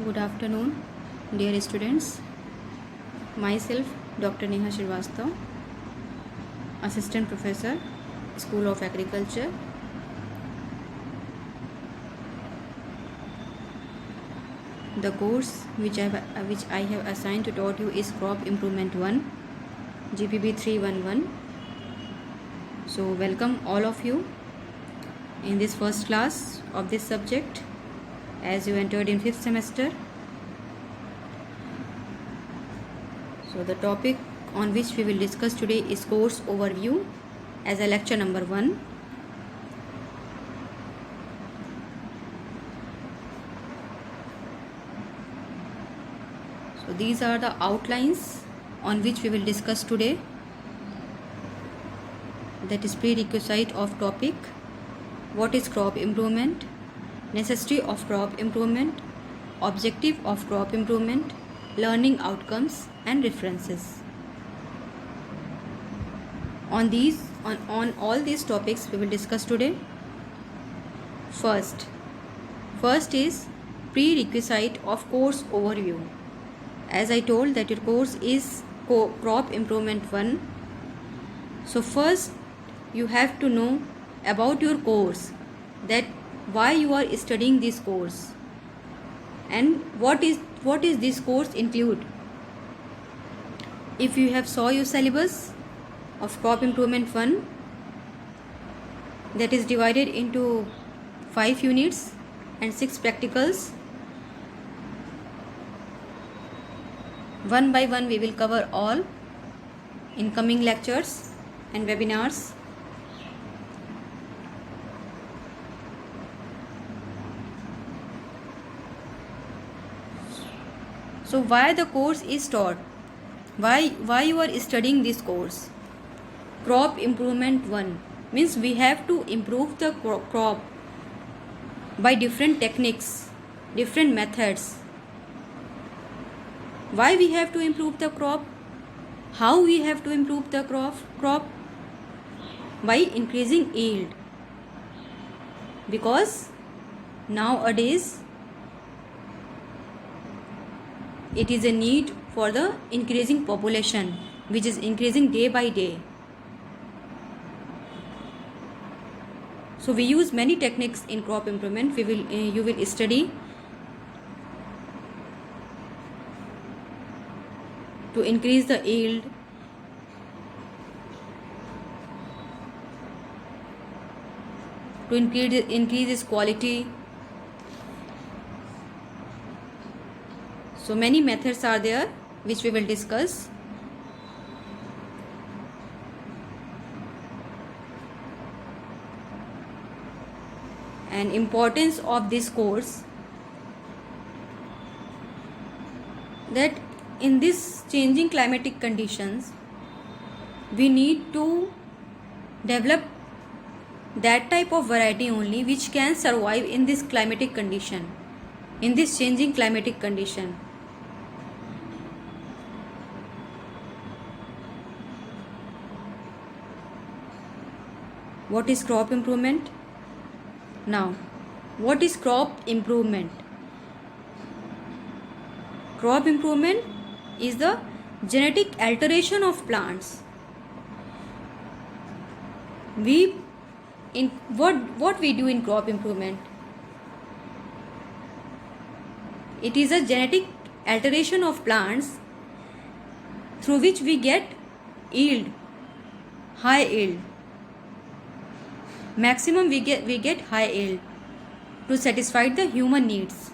Good afternoon, dear students. Myself, Dr. Neha Srivastava, Assistant Professor, School of Agriculture. The course which I have assigned to taught you is Crop Improvement 1, GPB 311. So welcome all of you in this first class of this subject as you entered in 5th semester. So the topic on which we will discuss today is course overview as a lecture number 1. So these are the outlines on which we will discuss today. That is prerequisite of topic. What is crop improvement? Necessity of crop improvement, objective of crop improvement, learning outcomes and references. On all these topics we will discuss today. First is prerequisite of course overview. As I told that your course is crop improvement 1. So first you have to know about your course, that why you are studying this course and what is this course include. If you have saw your syllabus of crop improvement 1, that is divided into 5 units and 6 practicals. One by one we will cover all in coming lectures and webinars. So why the course is taught? Why you are studying this course? Crop improvement 1 means we have to improve the crop by different techniques, different methods. Why we have to improve the crop? How we have to improve the crop? By increasing yield. Because nowadays it is a need for the increasing population, which is increasing day by day. So we use many techniques in crop improvement. You will study to increase the yield, to increase its quality. So many methods are there which we will discuss. And importance of this course, that in this changing climatic conditions we need to develop that type of variety only which can survive in this climatic condition, in this changing climatic condition. What is crop improvement? Now, what is crop improvement? Crop improvement is the genetic alteration of plants. What we do in crop improvement? It is a genetic alteration of plants through which we get yield, high yield. Maximum we get high yield to satisfy the human needs.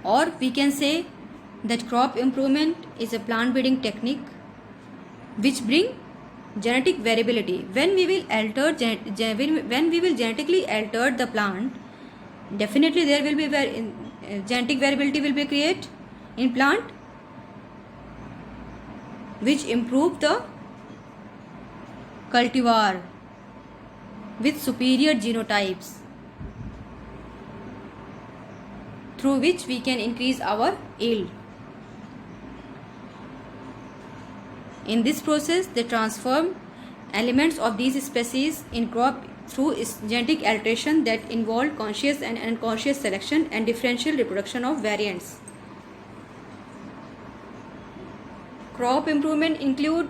Or we can say that crop improvement is a plant breeding technique which bring genetic variability. When we will genetically alter the plant, definitely there will be genetic variability will be created in plant, which improve the cultivar with superior genotypes, through which we can increase our yield. In this process, they transform elements of these species in crop through genetic alteration that involve conscious and unconscious selection and differential reproduction of variants. Crop improvement include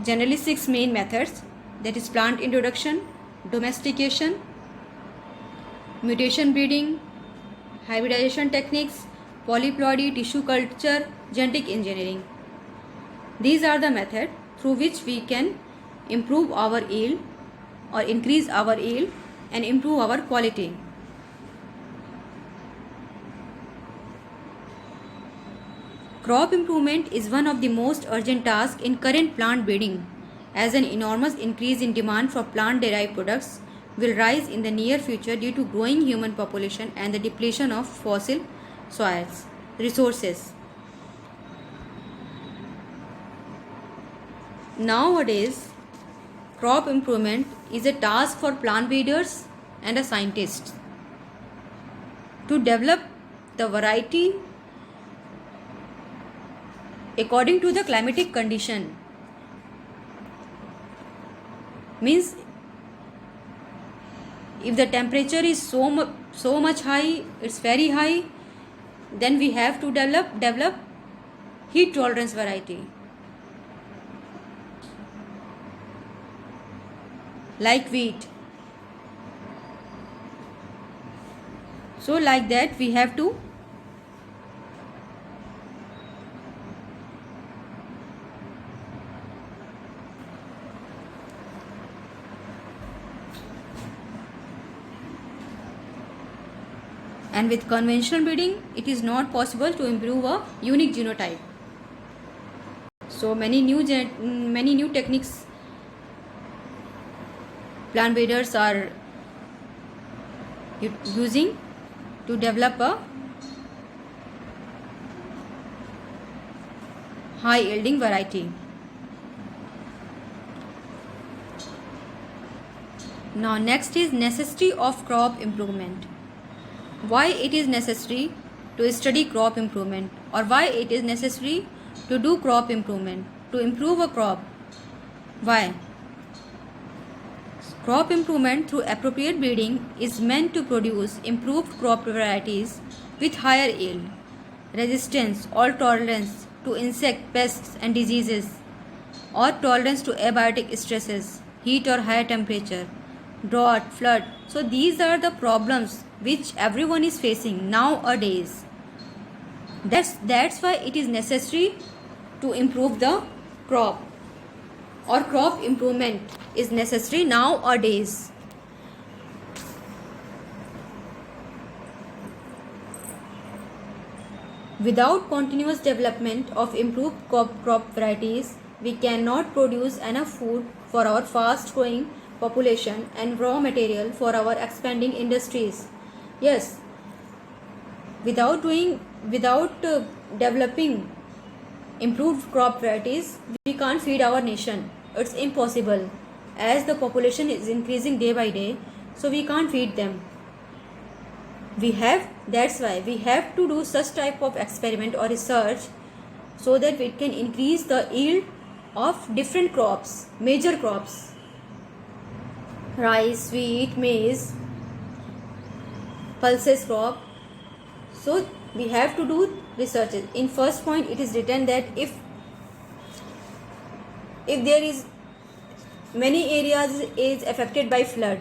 generally 6 main methods, that is plant introduction, domestication, mutation breeding, hybridization techniques, polyploidy, tissue culture, genetic engineering. These are the methods through which we can improve our yield or increase our yield and improve our quality. Crop improvement is one of the most urgent tasks in current plant breeding, as an enormous increase in demand for plant-derived products will rise in the near future due to growing human population and the depletion of fossil soils resources. Nowadays, crop improvement is a task for plant breeders and scientists to develop the variety according to the climatic condition. Means if the temperature is so much high, it's very high, then we have to develop heat tolerance variety, like wheat. So like that we have to and with conventional breeding it is not possible to improve a unique genotype. So many new techniques plant breeders are using to develop a high yielding variety. Now next is necessity of crop improvement. Why it is necessary to study crop improvement, or why it is necessary to do crop improvement, to improve a crop? Why? Crop improvement through appropriate breeding is meant to produce improved crop varieties with higher yield, resistance or tolerance to insect pests and diseases, or tolerance to abiotic stresses, heat or higher temperature, drought, flood. So these are the problems which everyone is facing nowadays. That's why it is necessary to improve the crop, or crop improvement is necessary nowadays. Without continuous development of improved crop varieties, we cannot produce enough food for our fast growing population and raw material for our expanding industries. Yes, without developing improved crop varieties, we can't feed our nation. It's impossible, as the population is increasing day by day, so we can't feed them. That's why we have to do such type of experiment or research, so that we can increase the yield of different crops, major crops, rice, wheat, maize, pulses crop. So we have to do researches. In first point it is written that if there is many areas is affected by flood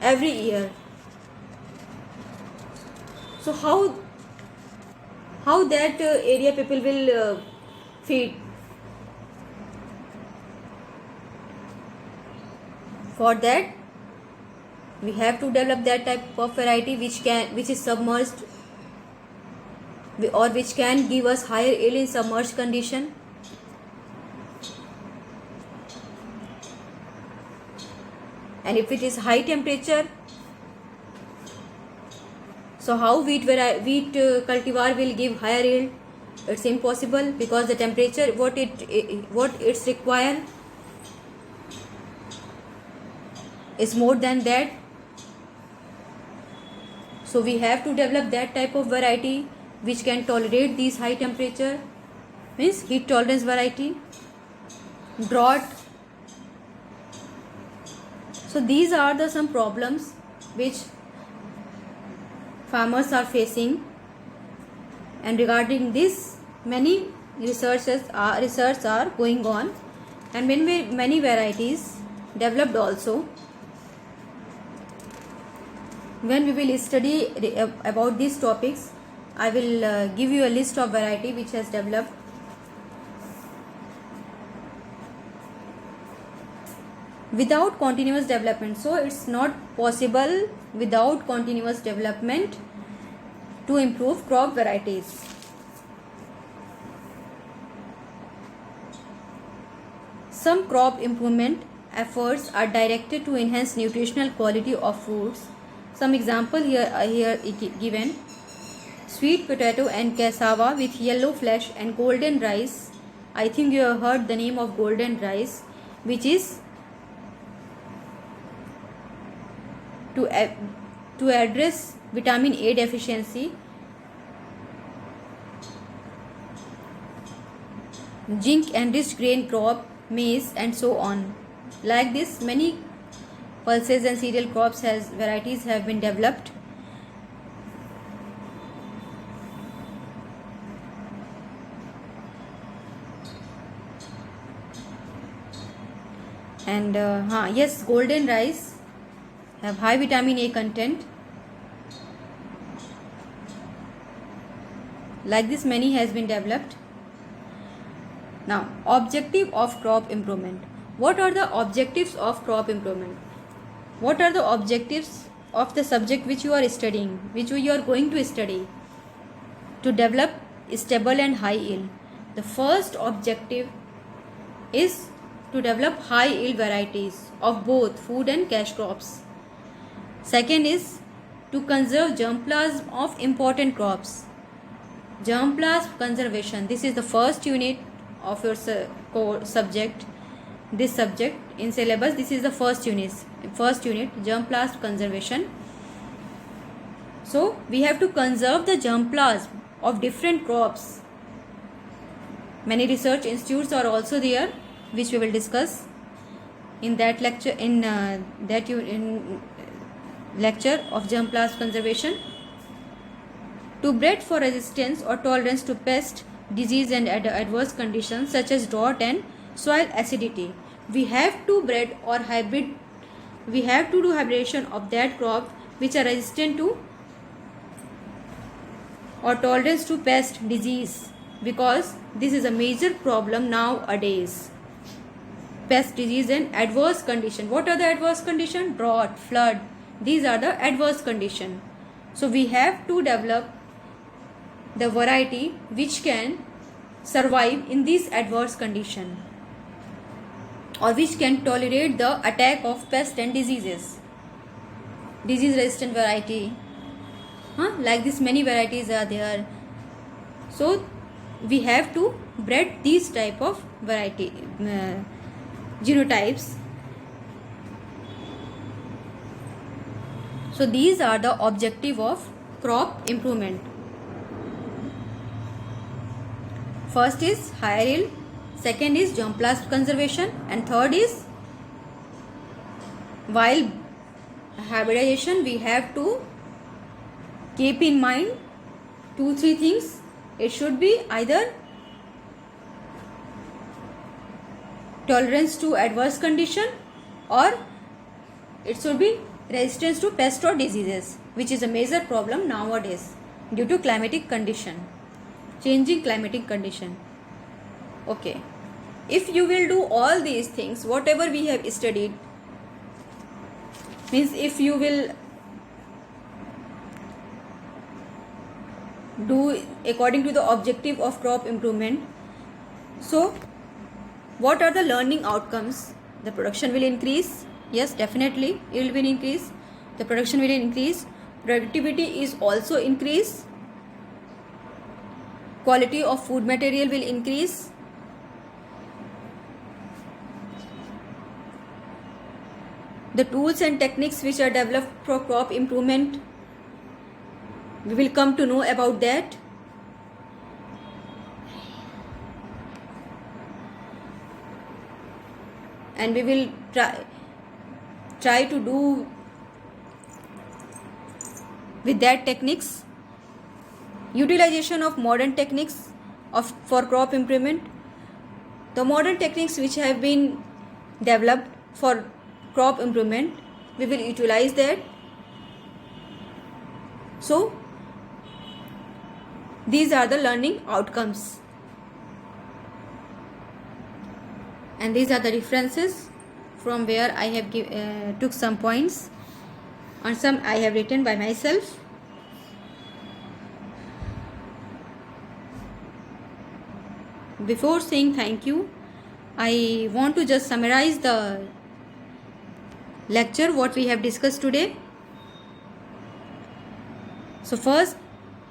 every year, so how that area people will feed? For that we have to develop that type of variety which is submerged, or which can give us higher yield in submerged condition. And if it is high temperature, so how wheat cultivar will give higher yield? It's impossible, because the temperature what it's require is more than that. So we have to develop that type of variety which can tolerate these high temperature, means heat tolerance variety. drought. So these are the some problems which farmers are facing, and regarding this many research are going on, and many varieties developed also. When we will study about these topics, I will give you a list of variety which has developed. Without continuous development, so it's not possible without continuous development to improve crop varieties. Some crop improvement efforts are directed to enhance nutritional quality of foods. Some example here given: sweet potato and cassava with yellow flesh and golden rice. I think you have heard the name of golden rice, which is to address vitamin A deficiency. Zinc enriched grain crop, maize, and so on. Like this, many pulses and cereal crops varieties have been developed. And yes, golden rice have high vitamin A content. Like this, many has been developed. Now, objective of crop improvement. What are the objectives of crop improvement? What are the objectives of the subject which you are studying, which you are going to study? To develop stable and high yield. The first objective is to develop high yield varieties of both food and cash crops. Second is to conserve germplasm of important crops. Germplasm conservation. This is the first unit of your core subject. This subject in syllabus, this is the first unit, germplasm conservation. So we have to conserve the germplasm of different crops. Many research institutes are also there, which we will discuss in that lecture, in lecture of germplasm conservation. To breed for resistance or tolerance to pest, disease and adverse conditions such as drought and soil acidity, we have to breed or hybrid. We have to do hybridization of that crop which are resistant to or tolerance to pest, disease, because this is a major problem nowadays. Pest, disease and adverse condition. What are the adverse condition? Drought, flood. These are the adverse condition. So we have to develop the variety which can survive in this adverse condition, or which can tolerate the attack of pests and diseases. Disease resistant variety, like this many varieties are there. So we have to breed these type of variety genotypes. So these are the objective of crop improvement. First is higher yield, second is germplasm conservation, and third is, while hybridization, we have to keep in mind 2-3 things. It should be either tolerance to adverse condition, or it should be resistance to pest or diseases, which is a major problem nowadays due to climatic condition, changing climatic condition. Okay, if you will do all these things, whatever we have studied, means if you will do according to the objective of crop improvement, so what are the learning outcomes? The production will increase. Yes, definitely it will be increase. The production will increase. Productivity is also increase. Quality of food material will increase. The tools and techniques which are developed for crop improvement, we will come to know about that. and we will try to do with that techniques, utilization of modern techniques for crop improvement. The modern techniques which have been developed for crop improvement, we will utilize that. So these are the learning outcomes, and these are the references from where I have took some points, and some I have written by myself. Before saying thank you, I want to just summarize the lecture what we have discussed today. So first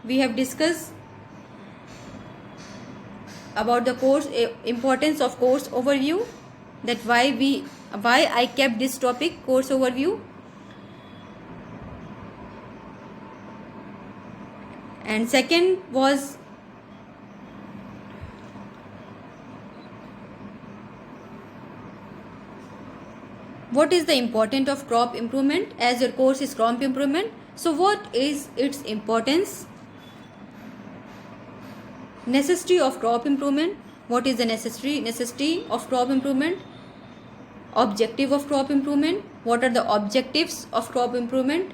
we have discussed about the course importance of course overview, that why I kept this topic course overview. And second was what is the importance of crop improvement, as your course is crop improvement. So what is its importance? Necessity of crop improvement. What is the necessity of crop improvement? Objective of crop improvement. What are the objectives of crop improvement?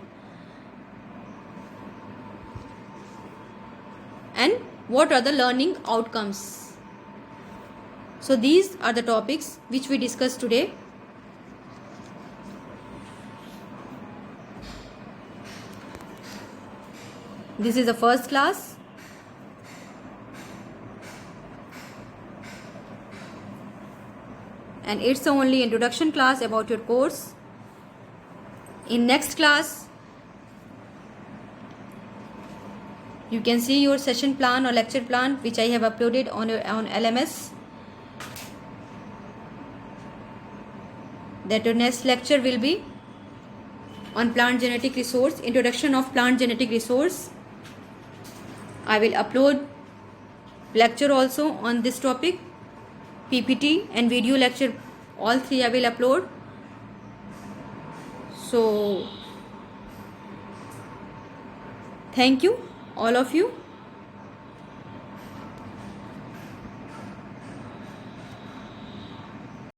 And what are the learning outcomes? So these are the topics which we discussed today. This is the first class. And it's the only introduction class about your course. In next class, you can see your session plan or lecture plan which I have uploaded on LMS. That your next lecture will be on plant genetic resource, introduction of plant genetic resource. I will upload lecture also on this topic, PPT and video lecture, all three I will upload. So thank you all of you.